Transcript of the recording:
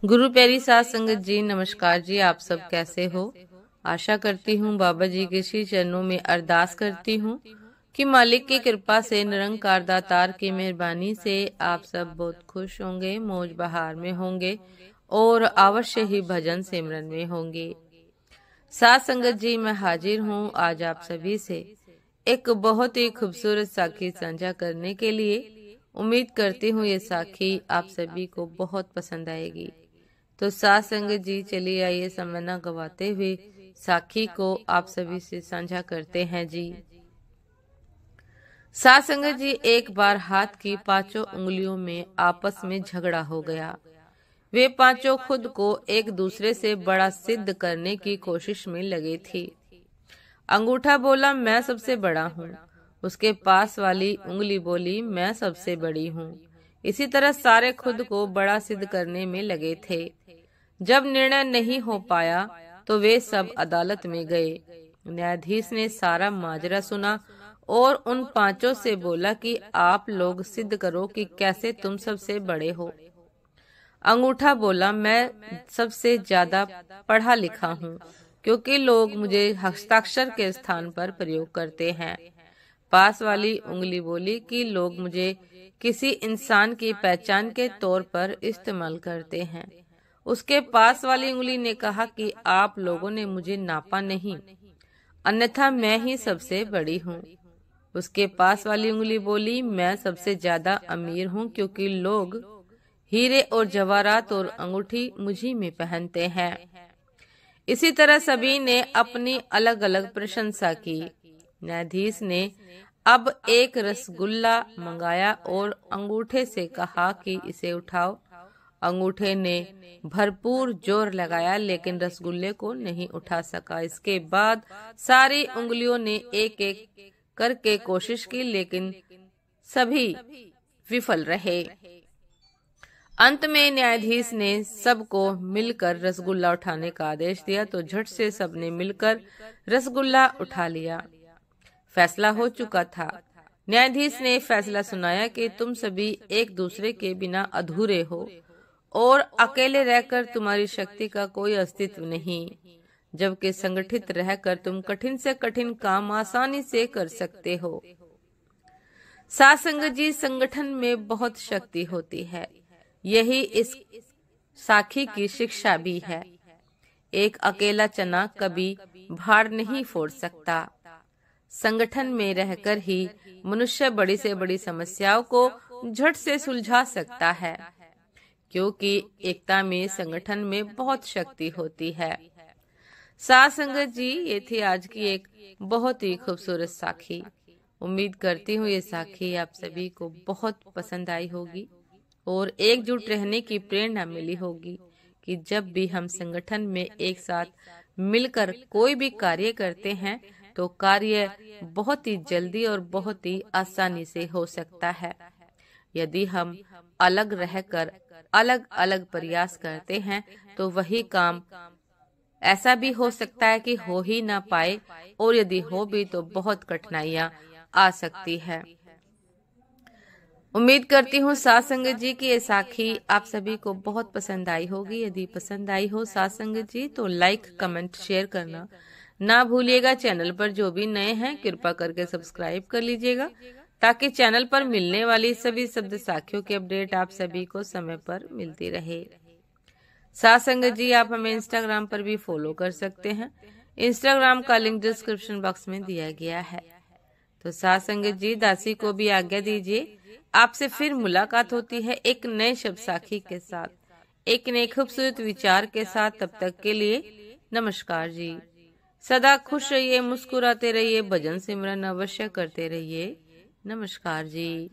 गुरु प्यारी साध संगत जी, नमस्कार जी। आप सब कैसे हो? आशा करती हूँ बाबा जी के श्री चरणों में अरदास करती हूँ कि मालिक की कृपा से, निरंकार दातार की मेहरबानी से आप सब बहुत खुश होंगे, मौज बहार में होंगे और अवश्य ही भजन सिमरन में होंगे। साध संगत जी, मैं हाजिर हूँ आज आप सभी से एक बहुत ही खूबसूरत साखी साझा करने के लिए। उम्मीद करती हूँ ये साखी आप सभी को बहुत पसंद आएगी। तो साध संगत जी, चलिए आइए समय न गवाते हुए साखी को आप सभी से साझा करते हैं जी। साध संगत जी, एक बार हाथ की पांचों उंगलियों में आपस में झगड़ा हो गया। वे पांचों खुद को एक दूसरे से बड़ा सिद्ध करने की कोशिश में लगे थी। अंगूठा बोला, मैं सबसे बड़ा हूँ। उसके पास वाली उंगली बोली, मैं सबसे बड़ी हूँ। इसी तरह सारे खुद को बड़ा सिद्ध करने में लगे थे। जब निर्णय नहीं हो पाया तो वे सब अदालत में गए। न्यायाधीश ने सारा माजरा सुना और उन पांचों से बोला कि आप लोग सिद्ध करो कि कैसे तुम सबसे बड़े हो। अंगूठा बोला, मैं सबसे ज्यादा पढ़ा लिखा हूँ, क्योंकि लोग मुझे हस्ताक्षर के स्थान पर प्रयोग करते हैं। पास वाली उंगली बोली कि लोग मुझे किसी इंसान की पहचान के तौर पर इस्तेमाल करते हैं। उसके पास वाली उंगली ने कहा कि आप लोगों ने मुझे नापा नहीं, अन्यथा मैं ही सबसे बड़ी हूँ। उसके पास वाली उंगली बोली, मैं सबसे ज्यादा अमीर हूँ, क्योंकि लोग हीरे और जवाहरात और अंगूठी मुझी में पहनते हैं। इसी तरह सभी ने अपनी अलग अलग प्रशंसा की। न्यायाधीश ने अब एक रसगुल्ला मंगाया और अंगूठे से कहा कि इसे उठाओ। अंगूठे ने भरपूर जोर लगाया, लेकिन रसगुल्ले को नहीं उठा सका। इसके बाद सारी उंगलियों ने एक एक करके कोशिश की, लेकिन सभी विफल रहे। अंत में न्यायाधीश ने सबको मिलकर रसगुल्ला उठाने का आदेश दिया, तो झट से सबने मिलकर रसगुल्ला उठा लिया। फैसला हो चुका था। न्यायाधीश ने फैसला सुनाया कि तुम सभी एक दूसरे के बिना अधूरे हो और अकेले रहकर तुम्हारी शक्ति का कोई अस्तित्व नहीं, जबकि संगठित रहकर तुम कठिन से कठिन काम आसानी से कर सकते हो। साध संगत जी, संगठन में बहुत शक्ति होती है, यही इस साखी की शिक्षा भी है। एक अकेला चना कभी भार नहीं फोड़ सकता। संगठन में रहकर ही मनुष्य बड़ी से बड़ी समस्याओं को झट से सुलझा सकता है, क्योंकि एकता में, संगठन में बहुत शक्ति होती है। साध संगत जी, ये थी आज की एक बहुत ही खूबसूरत साखी। उम्मीद करती हूँ ये साखी आप सभी को बहुत पसंद आई होगी और एकजुट रहने की प्रेरणा मिली होगी कि जब भी हम संगठन में एक साथ मिलकर कोई भी कार्य करते हैं तो कार्य बहुत ही जल्दी और बहुत ही आसानी से हो सकता है। यदि हम अलग रहकर अलग अलग प्रयास करते हैं तो वही काम ऐसा भी हो सकता है कि हो ही ना पाए, और यदि हो भी तो बहुत कठिनाइयां आ सकती है। उम्मीद करती हूँ साध संगत जी की ये साखी आप सभी को बहुत पसंद आई होगी। यदि पसंद आई हो साध संगत जी तो लाइक, कमेंट, शेयर करना ना भूलिएगा। चैनल पर जो भी नए हैं कृपा करके सब्सक्राइब कर लीजिएगा, ताकि चैनल पर मिलने वाली सभी शब्द साखियों की अपडेट आप सभी को समय पर मिलती रहे। साध संगत जी, आप हमें इंस्टाग्राम पर भी फॉलो कर सकते हैं। इंस्टाग्राम का लिंक डिस्क्रिप्शन बॉक्स में दिया गया है। तो साध संगत जी, दासी को भी आज्ञा दीजिए। आपसे फिर मुलाकात होती है एक नए शब्द साखी के साथ, एक नए खूबसूरत विचार के साथ। तब तक के लिए नमस्कार जी। सदा खुश रहिए, मुस्कुराते रहिए, भजन सिमरन अवश्य करते रहिए। नमस्कार जी।